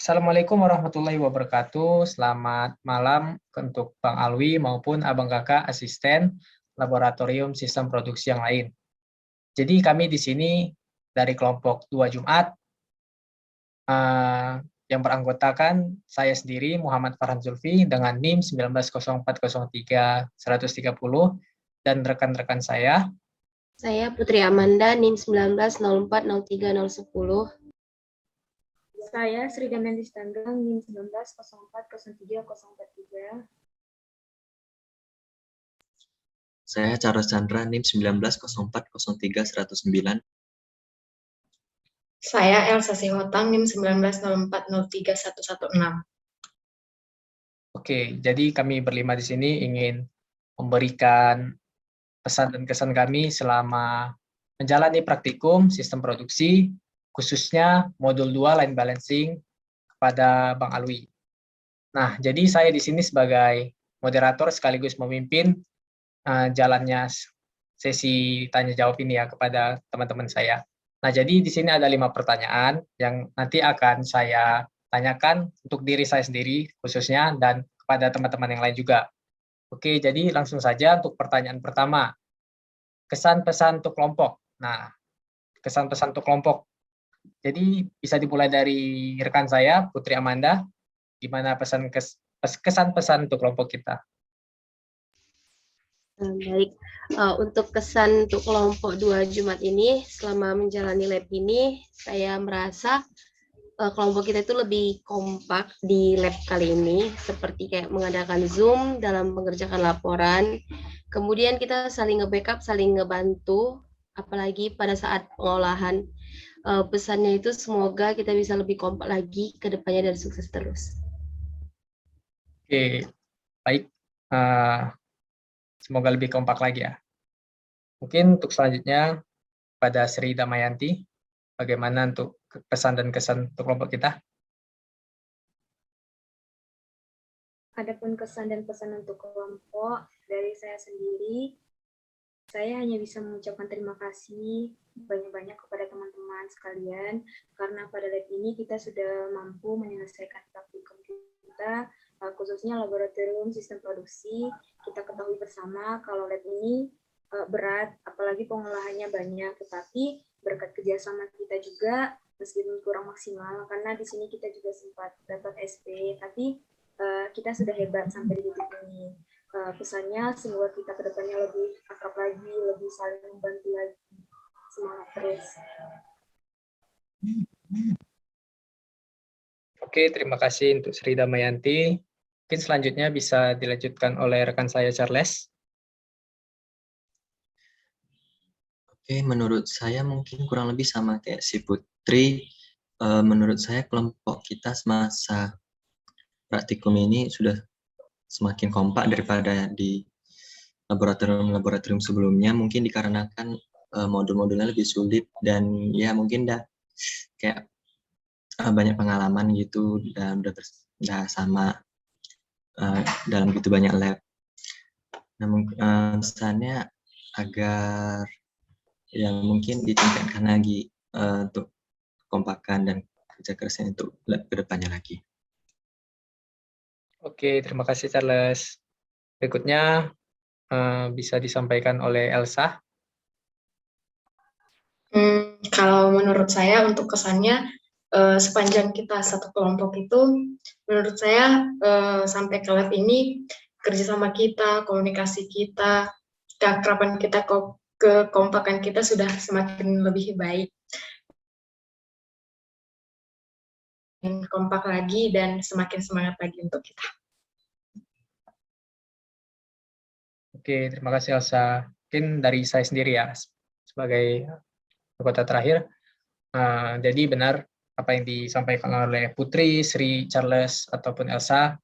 Assalamualaikum warahmatullahi wabarakatuh. Selamat malam untuk Bang Alwi maupun Abang Kakak asisten laboratorium sistem produksi yang lain. Jadi kami di sini dari kelompok 2 Jumat yang beranggotakan saya sendiri Muhammad Farhan Zulfi dengan NIM 190403-130 dan rekan-rekan saya. Saya Putri Amanda, NIM 19040310. Saya Sri Damayanti Tanggang, NIM 190403-043. Saya Charles Chandra, NIM 190403-109. Saya Elsa Sihotang, NIM 190403-116. Oke, jadi kami berlima di sini ingin memberikan pesan dan kesan kami selama menjalani praktikum sistem produksi, khususnya modul 2 line balancing kepada Bang Alwi. Nah, jadi saya di sini sebagai moderator sekaligus memimpin jalannya sesi tanya jawab ini ya kepada teman-teman saya. Nah, jadi di sini ada 5 pertanyaan yang nanti akan saya tanyakan untuk diri saya sendiri khususnya dan kepada teman-teman yang lain juga. Oke, jadi langsung saja untuk pertanyaan pertama. Kesan-pesan untuk kelompok. Nah, kesan-pesan untuk kelompok. Jadi bisa dimulai dari rekan saya, Putri Amanda. Gimana kesan-pesan untuk kelompok kita? Baik, untuk kesan untuk kelompok 2 Jumat ini, selama menjalani lab ini, saya merasa kelompok kita itu lebih kompak di lab kali ini, seperti kayak mengadakan Zoom dalam mengerjakan laporan, kemudian kita saling nge-backup, saling ngebantu, apalagi pada saat pengolahan. Pesannya itu semoga kita bisa lebih kompak lagi ke depannya dan sukses terus. Oke, baik. Semoga lebih kompak lagi ya. Mungkin untuk selanjutnya pada Sri Damayanti, bagaimana untuk pesan dan kesan untuk kelompok kita? Adapun kesan dan pesan untuk kelompok dari saya sendiri, saya hanya bisa mengucapkan terima kasih banyak-banyak kepada teman-teman sekalian, karena pada lab ini kita sudah mampu menyelesaikan praktikum kita, khususnya laboratorium sistem produksi. Kita ketahui bersama kalau lab ini berat, apalagi pengolahannya banyak, tetapi berkat kerjasama kita juga, meskipun kurang maksimal, karena di sini kita juga sempat dapat SP, tapi kita sudah hebat sampai di titik ini. Pesannya semoga kita kedepannya lebih akrab lagi, lebih saling membantu lagi. Semangat terus. Oke, terima kasih untuk Sri Damayanti. Mungkin selanjutnya bisa dilanjutkan oleh rekan saya Charles. Oke, menurut saya mungkin kurang lebih sama kayak si Putri. Menurut saya kelompok kita semasa praktikum ini sudah semakin kompak daripada di laboratorium-laboratorium sebelumnya, mungkin dikarenakan modul-modulnya lebih sulit dan ya mungkin kayak banyak pengalaman gitu dan udah sama dalam gitu banyak lab. Nah, pesannya agar yang mungkin ditingkatkan lagi untuk kompakan dan kerja kerasnya untuk lab kedepannya lagi. Oke, terima kasih Charles. Berikutnya bisa disampaikan oleh Elsa. Kalau menurut saya untuk kesannya sepanjang kita satu kelompok itu, menurut saya sampai ke lab ini kerjasama kita, komunikasi kita, keakraban kita, kekompakan kita sudah semakin lebih baik, kompak lagi dan semakin semangat lagi untuk kita. Oke, terima kasih Elsa. Mungkin dari saya sendiri ya, sebagai anggota terakhir. Jadi benar apa yang disampaikan oleh Putri, Sri, Charles, ataupun Elsa.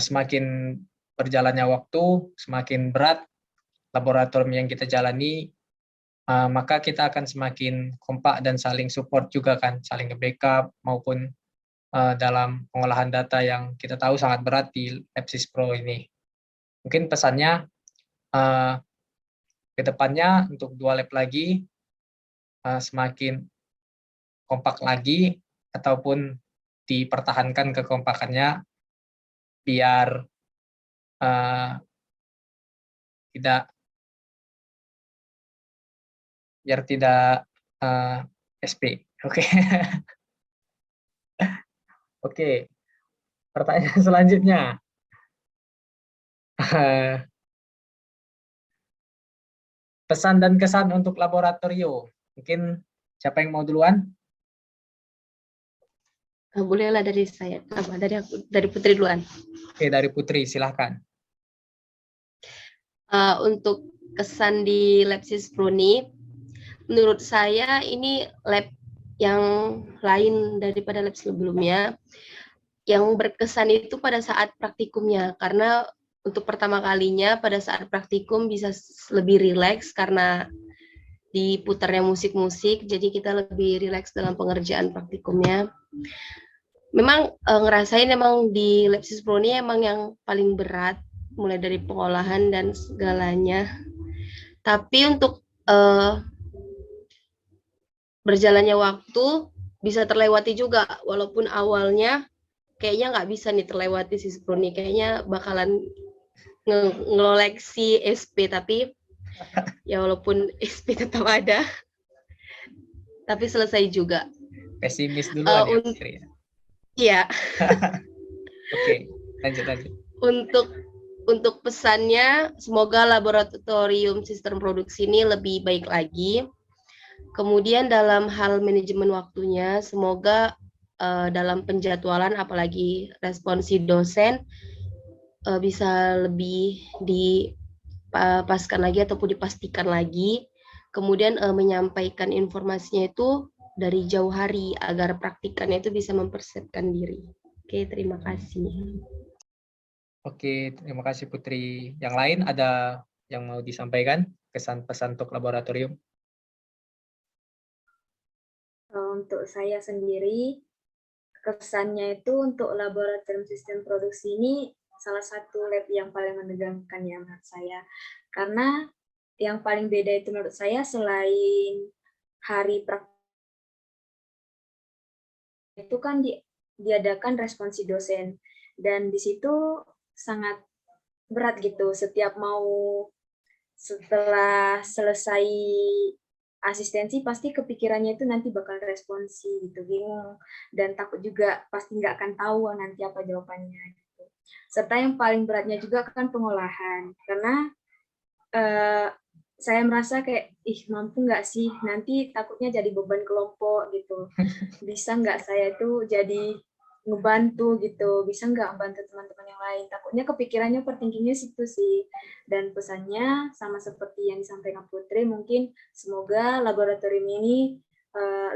Semakin berjalannya waktu, semakin berat laboratorium yang kita jalani, maka kita akan semakin kompak dan saling support juga kan, saling nge-backup maupun dalam pengolahan data yang kita tahu sangat berat di Epsis Pro ini. Mungkin pesannya ke depannya untuk 2 lab lagi semakin kompak lagi ataupun dipertahankan kekompakannya biar tidak SP. Oke. Oke. Pertanyaan selanjutnya. Pesan dan kesan untuk laboratorium. Mungkin siapa yang mau duluan? Bolehlah dari saya, dari Putri duluan. Oke, dari Putri, silahkan. Untuk kesan di lab Sisproni, menurut saya ini lab yang lain daripada lab sebelumnya. Yang berkesan itu pada saat praktikumnya, karena untuk pertama kalinya pada saat praktikum bisa lebih rileks karena diputarnya musik-musik, jadi kita lebih rileks dalam pengerjaan praktikumnya. Memang ngerasain emang di lab Sisproni emang yang paling berat, mulai dari pengolahan dan segalanya. Tapi untuk berjalannya waktu bisa terlewati juga, walaupun awalnya kayaknya nggak bisa nih terlewati Sisproni, kayaknya bakalan ngeloleksi SP, tapi ya walaupun SP tetap ada, tapi selesai juga. Pesimis duluan ya, Putri. Iya. Oke, lanjut. Untuk pesannya, semoga laboratorium sistem produksi ini lebih baik lagi. Kemudian dalam hal manajemen waktunya, semoga dalam penjadwalan, apalagi responsi dosen, bisa lebih dipaskan lagi ataupun dipastikan lagi. Kemudian menyampaikan informasinya itu dari jauh hari agar praktikannya itu bisa mempersiapkan diri. Oke, terima kasih. Oke, terima kasih Putri. Yang lain ada yang mau disampaikan kesan pesan untuk laboratorium? Untuk saya sendiri, kesannya itu untuk laboratorium sistem produksi ini salah satu lab yang paling menegangkan ya menurut saya. Karena yang paling beda itu menurut saya selain hari praktik itu kan diadakan responsi dosen, dan di situ sangat berat gitu. Setelah selesai asistensi pasti kepikirannya itu nanti bakal responsi gitu, bingung dan takut juga pasti nggak akan tahu nanti apa jawabannya gitu. Serta yang paling beratnya juga kan pengolahan, karena saya merasa kayak mampu nggak sih, nanti takutnya jadi beban kelompok gitu, bisa nggak saya itu jadi ngebantu gitu, bisa nggak bantu teman-teman yang lain, takutnya kepikirannya overthinkingnya situ sih. Dan pesannya sama seperti yang disampaikan Putri, mungkin semoga laboratorium ini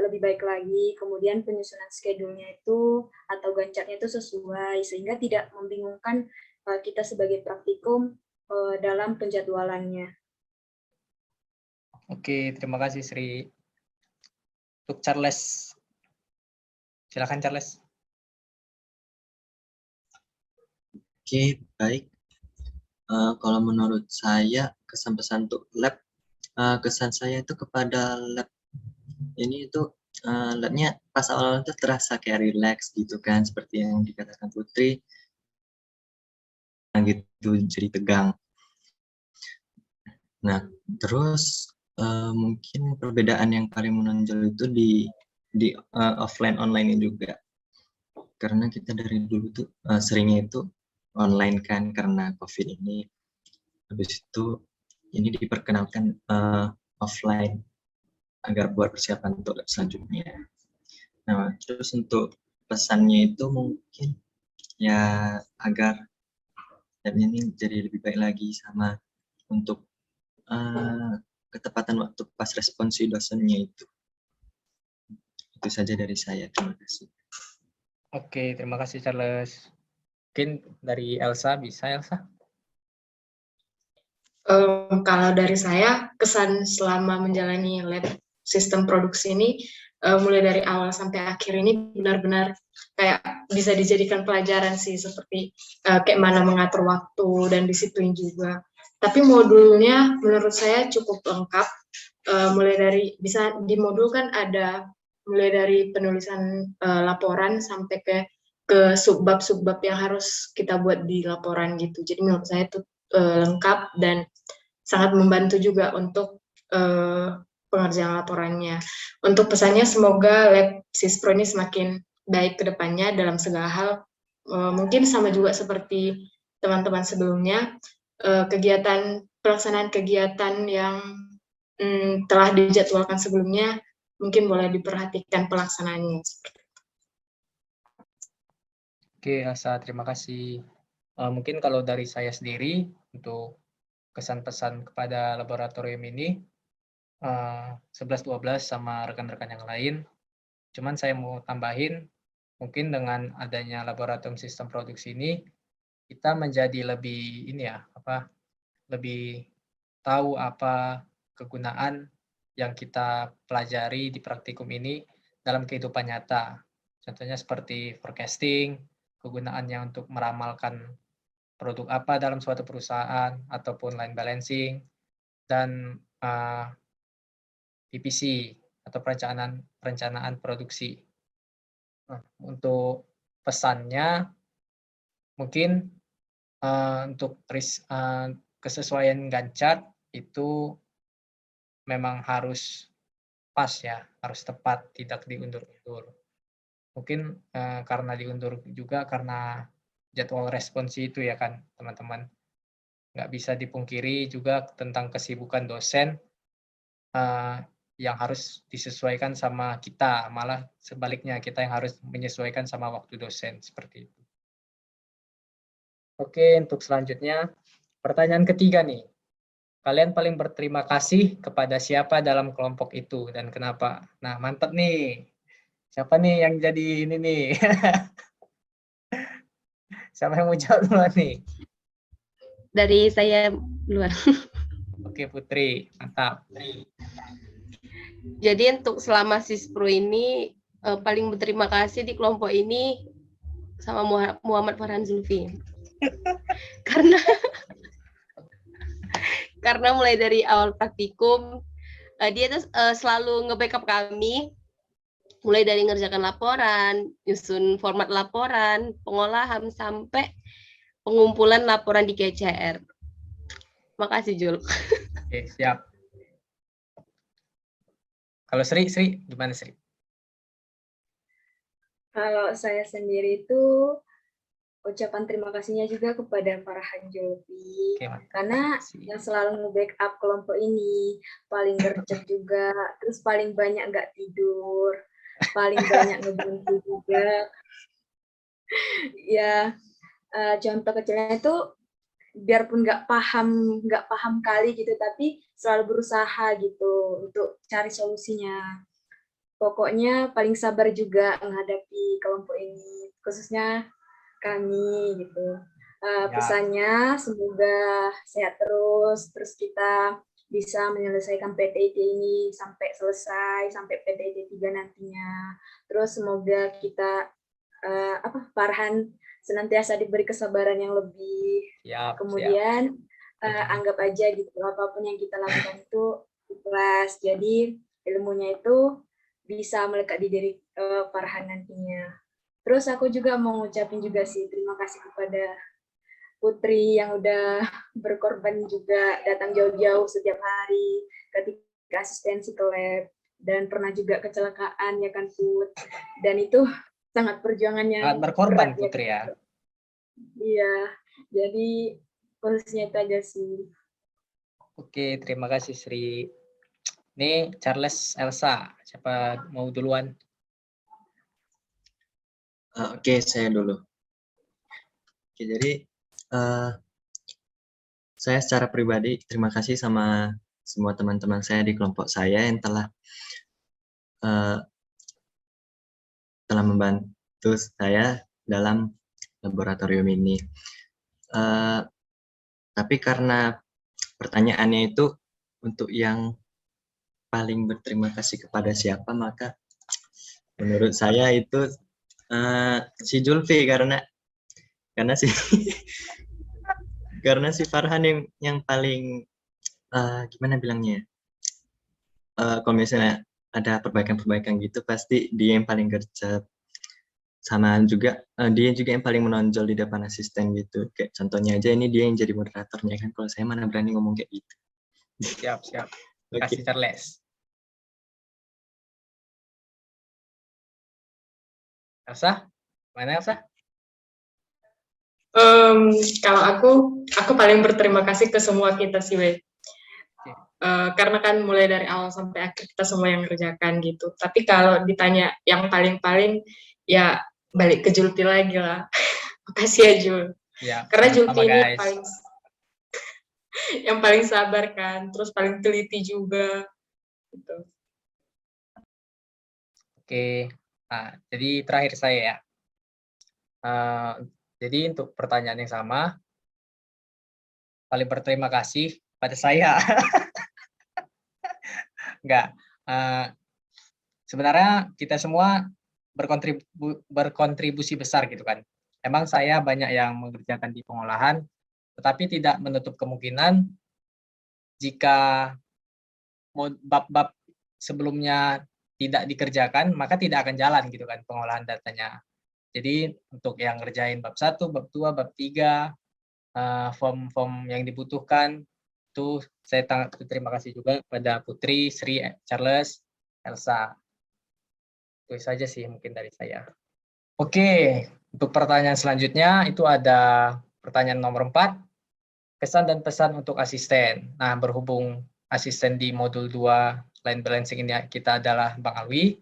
lebih baik lagi, kemudian penyusunan schedule-nya itu atau gancatnya itu sesuai sehingga tidak membingungkan kita sebagai praktikum dalam penjadwalannya. Oke, terima kasih Sri. Untuk Charles, silakan Charles. Oke, baik. Kalau menurut saya kesan pesan untuk lab, kesan saya itu kepada lab ini itu labnya pas awal itu terasa kayak relax gitu kan, seperti yang dikatakan Putri, gitu jadi tegang. Nah, terus mungkin perbedaan yang paling menonjol itu di offline online juga, karena kita dari dulu tuh seringnya itu online kan karena COVID ini. Habis itu ini diperkenalkan offline agar buat persiapan untuk lab selanjutnya. Nah, terus untuk pesannya itu mungkin ya agar labnya ini jadi lebih baik lagi, sama untuk ketepatan waktu pas responsi dosennya itu. Itu saja dari saya. Terima kasih. Oke, terima kasih Charles. Mungkin dari Elsa, bisa Elsa? Kalau dari saya, kesan selama menjalani lab sistem produksi ini, mulai dari awal sampai akhir ini benar-benar kayak bisa dijadikan pelajaran sih, seperti kayak mana mengatur waktu dan disituin juga. Tapi modulnya menurut saya cukup lengkap, mulai dari bisa di modul kan ada mulai dari penulisan laporan sampai ke subbab-subbab yang harus kita buat di laporan gitu. Jadi menurut saya itu lengkap dan sangat membantu juga untuk pengerjaan laporannya. Untuk pesannya semoga Lab Sispro ini semakin baik ke depannya dalam segala hal. Mungkin sama juga seperti teman-teman sebelumnya, pelaksanaan kegiatan yang telah dijadwalkan sebelumnya mungkin boleh diperhatikan pelaksanaannya. Oke, Asa, terima kasih. Mungkin kalau dari saya sendiri, untuk kesan-pesan kepada laboratorium ini, 11-12 sama rekan-rekan yang lain, cuman saya mau tambahin, mungkin dengan adanya laboratorium sistem produksi ini, kita menjadi lebih lebih tahu apa kegunaan yang kita pelajari di praktikum ini dalam kehidupan nyata. Contohnya seperti forecasting, kegunaannya untuk meramalkan produk apa dalam suatu perusahaan, ataupun line balancing, dan PPC atau perencanaan produksi. Nah, untuk pesannya, mungkin untuk kesesuaian Gantt itu memang harus pas ya, harus tepat, tidak diundur-undur. Mungkin karena diundur juga karena jadwal responsi itu ya kan teman-teman. Nggak bisa dipungkiri juga tentang kesibukan dosen yang harus disesuaikan sama kita, malah sebaliknya kita yang harus menyesuaikan sama waktu dosen, seperti itu. Oke, untuk selanjutnya, pertanyaan ketiga nih. Kalian paling berterima kasih kepada siapa dalam kelompok itu dan kenapa? Nah, mantap nih. Siapa nih yang jadi ini nih? Siapa yang mau jawab duluan nih? Dari saya duluan. Oke, Putri, mantap. Jadi untuk selama Sispro ini paling berterima kasih di kelompok ini sama Muhammad Farhan Zulfi. karena mulai dari awal praktikum dia tuh selalu nge-backup kami, mulai dari ngerjakan laporan, nyusun format laporan, pengolahan sampai pengumpulan laporan di GCR. Makasih Jul. Oke, siap. Kalau Sri, gimana Sri? Kalau saya sendiri itu ucapan terima kasihnya juga kepada Farhan Zulfi, karena yang selalu nge-backup kelompok ini, paling gercep juga, terus paling banyak nggak tidur, paling banyak ngebantu juga. Ya, contoh kecilnya itu biarpun nggak paham kali gitu, tapi selalu berusaha gitu untuk cari solusinya. Pokoknya paling sabar juga menghadapi kelompok ini, khususnya kami gitu. Pesannya semoga sehat terus kita bisa menyelesaikan PTIT ini sampai selesai, sampai PTIT 3 nantinya. Terus semoga kita Farhan senantiasa diberi kesabaran yang lebih. Kemudian anggap aja gitu, apapun yang kita lakukan itu ikhlas. Jadi ilmunya itu bisa melekat di diri Farhan nantinya. Terus aku juga mau ngucapin juga sih terima kasih kepada Putri yang udah berkorban juga datang jauh-jauh setiap hari ketika asistensi ke lab, dan pernah juga kecelakaan ya kan Put, dan itu sangat perjuangannya sangat berkorban berat, Putri ya. Iya, jadi posisinya itu aja sih. Oke, terima kasih Sri. Ini Charles, Elsa, siapa mau duluan? Oke, saya dulu. Oke, jadi saya secara pribadi terima kasih sama semua teman-teman saya di kelompok saya yang telah membantu saya dalam laboratorium ini. Tapi karena pertanyaannya itu untuk yang paling berterima kasih kepada siapa, maka menurut saya itu si Zulfi, karena si Farhan yang paling gimana bilangnya, kalau misalnya ada perbaikan-perbaikan gitu, pasti dia yang paling gercep. Sama juga dia juga yang paling menonjol di depan asisten gitu. Kayak contohnya aja ini dia yang jadi moderatornya kan. Kalau saya mana berani ngomong kayak gitu. Siap, siap. Oke. Kasih Charles. Elsa? Mana Elsa? Kalau aku paling berterima kasih ke semua kita sih, Wei. Oke. Karena kan mulai dari awal sampai akhir kita semua yang ngerjakan gitu. Tapi kalau ditanya yang paling-paling, ya balik ke Julti lagi lah. Makasih ya Jul. Ya, Karena sama-sama, Julti ini guys. yang paling sabar kan, terus paling teliti juga. Gitu. Oke. Nah, jadi terakhir saya ya. Jadi untuk pertanyaan yang sama, paling berterima kasih pada saya. Enggak. Sebenarnya kita semua berkontribusi besar gitu kan. Emang saya banyak yang mengerjakan di pengolahan, tetapi tidak menutup kemungkinan jika bab-bab sebelumnya tidak dikerjakan, maka tidak akan jalan gitu kan pengolahan datanya. Jadi untuk yang ngerjain bab 1, bab 2, bab 3, form-form yang dibutuhkan, itu saya terima kasih juga kepada Putri, Sri, Charles, Elsa. Itu saja sih mungkin dari saya. Oke, untuk pertanyaan selanjutnya itu ada pertanyaan nomor 4, kesan dan pesan untuk asisten. Nah, berhubung asisten di modul 2 line balancing ini kita adalah Bang Alwi,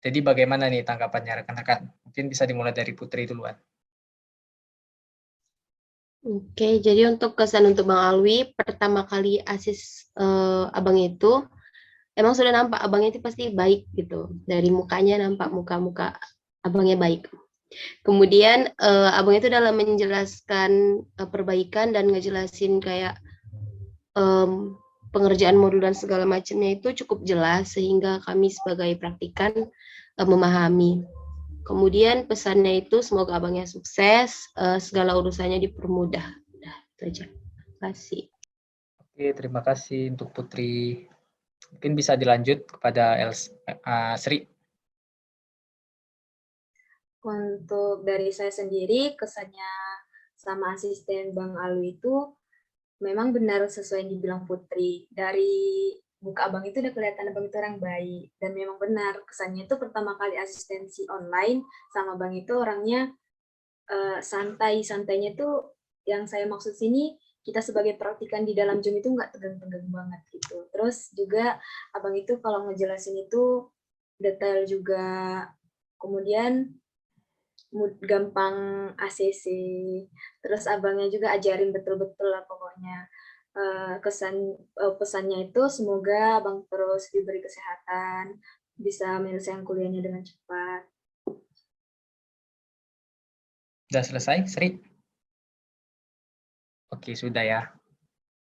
jadi bagaimana nih tanggapannya rekan-rekan? Mungkin bisa dimulai dari Putri duluan. Oke, jadi untuk kesan untuk Bang Alwi, pertama kali abang itu, emang sudah nampak abangnya itu pasti baik gitu. Dari mukanya nampak muka-muka abangnya baik. Kemudian abang itu dalam menjelaskan perbaikan dan ngejelasin kayak pengerjaan modul dan segala macamnya itu cukup jelas sehingga kami sebagai praktikan memahami. Kemudian pesannya itu semoga abangnya sukses, segala urusannya dipermudah. Udah, itu aja. Terima kasih. Oke, terima kasih untuk Putri. Mungkin bisa dilanjut kepada Sri. Untuk dari saya sendiri, kesannya sama asisten Bang Alwi itu memang benar sesuai yang dibilang Putri. Dari buka abang itu udah kelihatan abang itu orang baik. Dan memang benar, kesannya itu pertama kali asistensi online sama bang itu orangnya santai. Santainya tuh yang saya maksud sini, kita sebagai praktikan di dalam Zoom itu nggak tegang-tegang banget gitu. Terus juga abang itu kalau ngejelasin itu detail juga. Kemudian gampang ACC. Terus abangnya juga ajarin betul-betul lah pokoknya. Pesannya itu semoga abang terus diberi kesehatan, bisa menyelesaikan kuliahnya dengan cepat. Sudah selesai, Sri? Oke, sudah ya.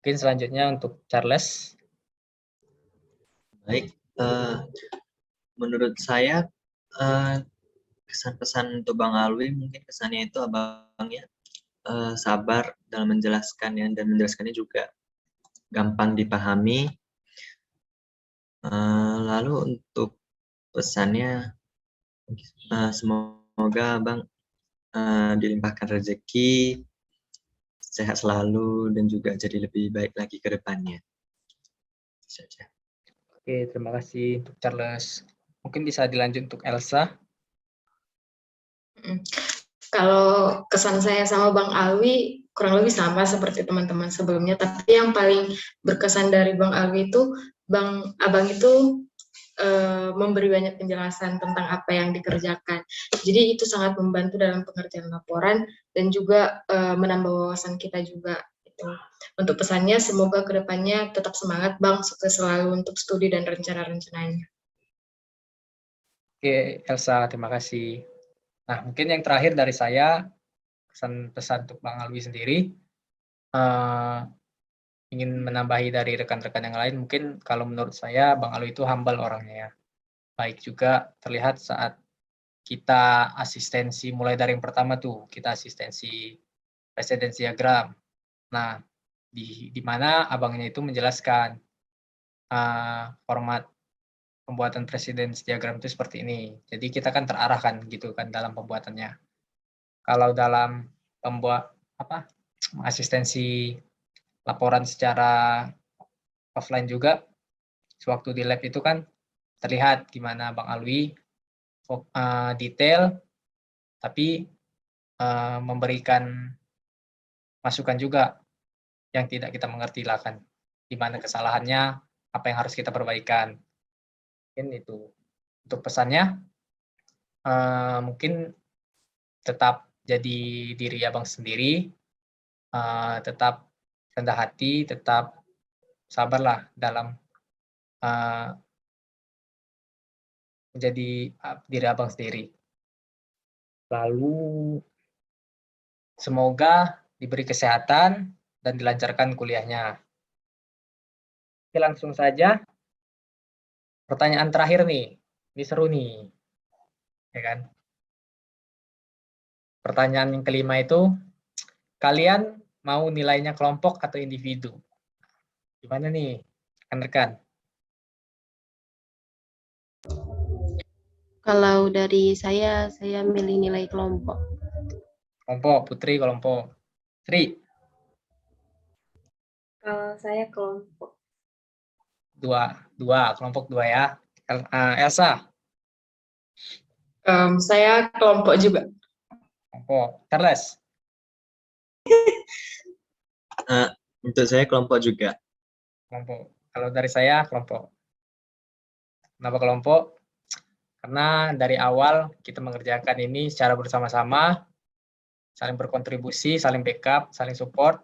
Mungkin selanjutnya untuk Charles. Baik, menurut saya kesan-pesan untuk Bang Alwi mungkin kesannya itu abangnya sabar dalam menjelaskannya dan menjelaskannya juga gampang dipahami. Lalu untuk pesannya semoga Abang dilimpahkan rezeki, sehat selalu dan juga jadi lebih baik lagi ke depannya. Saja. Oke, terima kasih untuk Charles. Mungkin bisa dilanjut untuk Elsa. Kalau kesan saya sama Bang Alwi kurang lebih sama seperti teman-teman sebelumnya, tapi yang paling berkesan dari Bang Alwi itu Abang itu memberi banyak penjelasan tentang apa yang dikerjakan. Jadi itu sangat membantu dalam pengerjaan laporan dan juga menambah wawasan kita juga. Gitu. Untuk pesannya, semoga kedepannya tetap semangat Bang, sukses selalu untuk studi dan rencana-rencananya. Oke, Elsa, terima kasih. Nah, mungkin yang terakhir dari saya, pesan untuk Bang Alwi sendiri, ingin menambahi dari rekan-rekan yang lain, mungkin kalau menurut saya, Bang Alwi itu humble orangnya ya. Baik juga terlihat saat kita asistensi, mulai dari yang pertama tuh, kita asistensi presiden diagram. Nah, di mana abangnya itu menjelaskan format pembuatan presence diagram itu seperti ini. Jadi kita kan terarahkan gitu kan dalam pembuatannya. Kalau dalam asistensi laporan secara offline juga, sewaktu di lab itu kan terlihat gimana Bang Alwi detail, tapi memberikan masukan juga yang tidak kita mengerti lah kan, di mana kesalahannya, apa yang harus kita perbaikan. Mungkin itu. Untuk pesannya, mungkin tetap jadi diri abang sendiri, tetap rendah hati, tetap sabarlah dalam menjadi diri abang sendiri. Lalu semoga diberi kesehatan dan dilancarkan kuliahnya. Oke, langsung saja. Pertanyaan terakhir nih, ini seru nih, ya kan? Pertanyaan yang kelima itu, kalian mau nilainya kelompok atau individu? Gimana nih, rekan-rekan? Kalau dari saya milih nilai kelompok. Kelompok, Putri kelompok. Tri, Kalau saya kelompok. kelompok dua ya. Elsa, Saya kelompok juga. kelompok. Charles, Untuk saya kelompok juga. kelompok. Kalau dari saya, kelompok. Kenapa kelompok? Karena dari awal kita mengerjakan ini secara bersama-sama, saling berkontribusi, saling backup, saling support,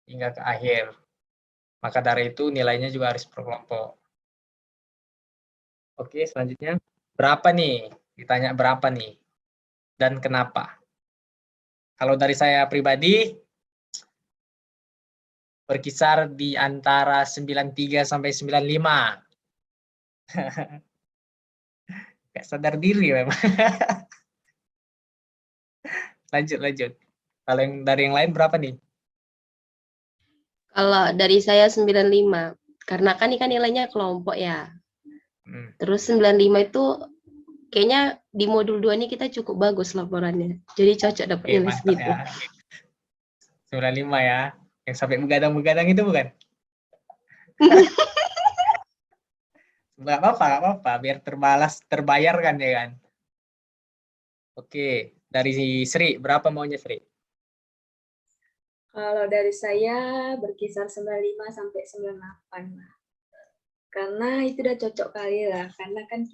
hingga ke akhir. Maka dari itu nilainya juga harus berkelompok. Oke, selanjutnya. Berapa nih? Ditanya berapa nih? Dan kenapa? Kalau dari saya pribadi, berkisar di antara 93 sampai 95. Gak sadar diri memang. Lanjut. Kalau yang dari yang lain berapa nih? Kalau dari saya 95, karena kan ini kan nilainya kelompok ya. Terus 95 itu kayaknya di modul 2 ini kita cukup bagus laporannya. Jadi cocok dapat Oke, nilai mantap segitu. ya. 95 ya. Yang sampai begadang-begadang itu bukan? Nggak apa-apa. Biar terbayar kan ya kan. Oke, dari Sri, berapa maunya Sri? Kalau dari saya berkisar 95 sampai 98 lah. Karena itu udah cocok kali lah. Karena kan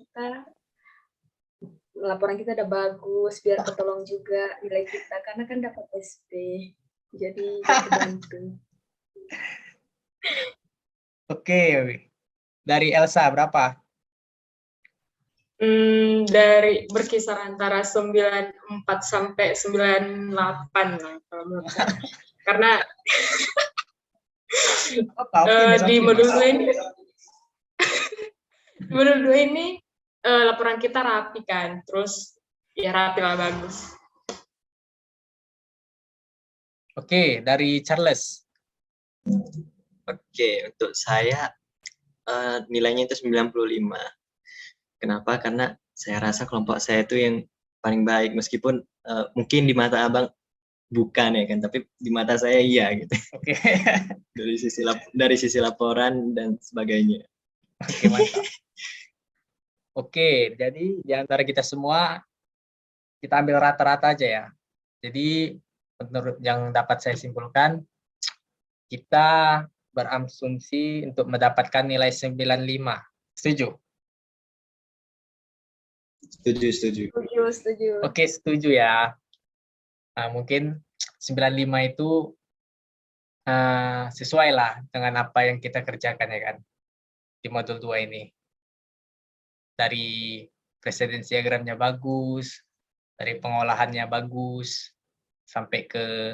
laporan kita udah bagus, biar ketolong juga nilai kita. Karena kan dapat SP. Jadi kebantu. Oke. Dari Elsa berapa? Dari berkisar antara 94 sampai 98 lah kalau menurut saya. Karena di modul 2 ini laporan kita rapi kan, terus ya rapi lah, bagus. Oke, dari Charles. Oke, untuk saya nilainya itu 95. Kenapa? Karena saya rasa kelompok saya itu yang paling baik, meskipun mungkin di mata abang bukan ya kan, tapi di mata saya iya gitu. Oke. dari sisi laporan dan sebagainya. Oke, mantap. Oke, jadi di antara kita semua kita ambil rata-rata aja ya. Jadi menurut yang dapat saya simpulkan, kita berasumsi untuk mendapatkan nilai 95. Setuju? Setuju. Setuju. Oke, setuju ya. Nah, mungkin 95 itu sesuai lah dengan apa yang kita kerjakan ya kan di modul 2 ini. Dari presence diagramnya bagus, dari pengolahannya bagus, sampai ke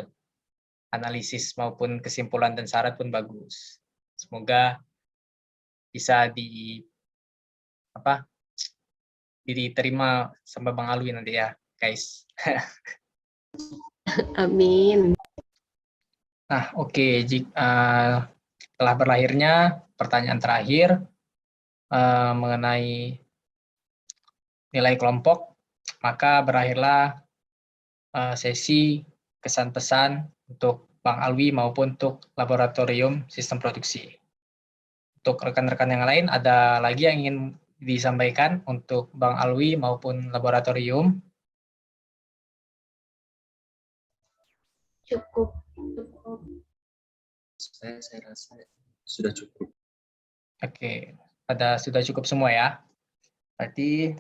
analisis maupun kesimpulan dan syarat pun bagus. Semoga bisa diterima sama Bang Alwi nanti ya, guys. Amin. Nah, oke. Setelah berlahirnya pertanyaan terakhir, mengenai nilai kelompok, maka berakhirlah sesi kesan pesan untuk Bang Alwi maupun untuk laboratorium sistem produksi. Untuk rekan-rekan yang lain, ada lagi yang ingin disampaikan untuk Bang Alwi maupun laboratorium? Cukup. Saya rasa sudah cukup. Oke, sudah cukup semua ya. Berarti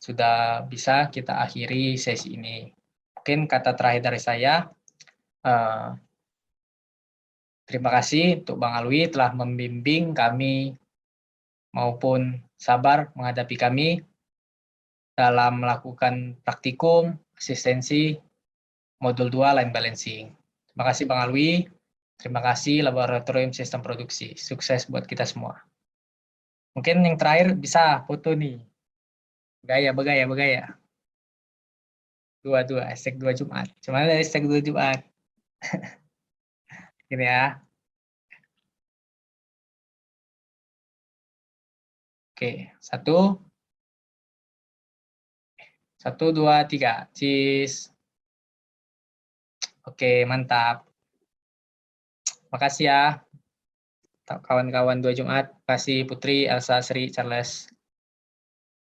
sudah bisa kita akhiri sesi ini. Mungkin kata terakhir dari saya, terima kasih untuk Bang Alwi telah membimbing kami maupun sabar menghadapi kami dalam melakukan praktikum asistensi modul 2 line balancing. Terima kasih Bang Alwi, terima kasih Laboratorium Sistem Produksi. Sukses buat kita semua. Mungkin yang terakhir bisa foto nih. Bergaya. Dua, hashtag 2 Jumat. Cuma ada hashtag 2 Jumat. Ini ya. Oke, 1, 2, 3. Cheese. Oke, mantap. Makasih ya kawan-kawan 2 Jumat. Makasih Putri, Elsa, Sri, Charles.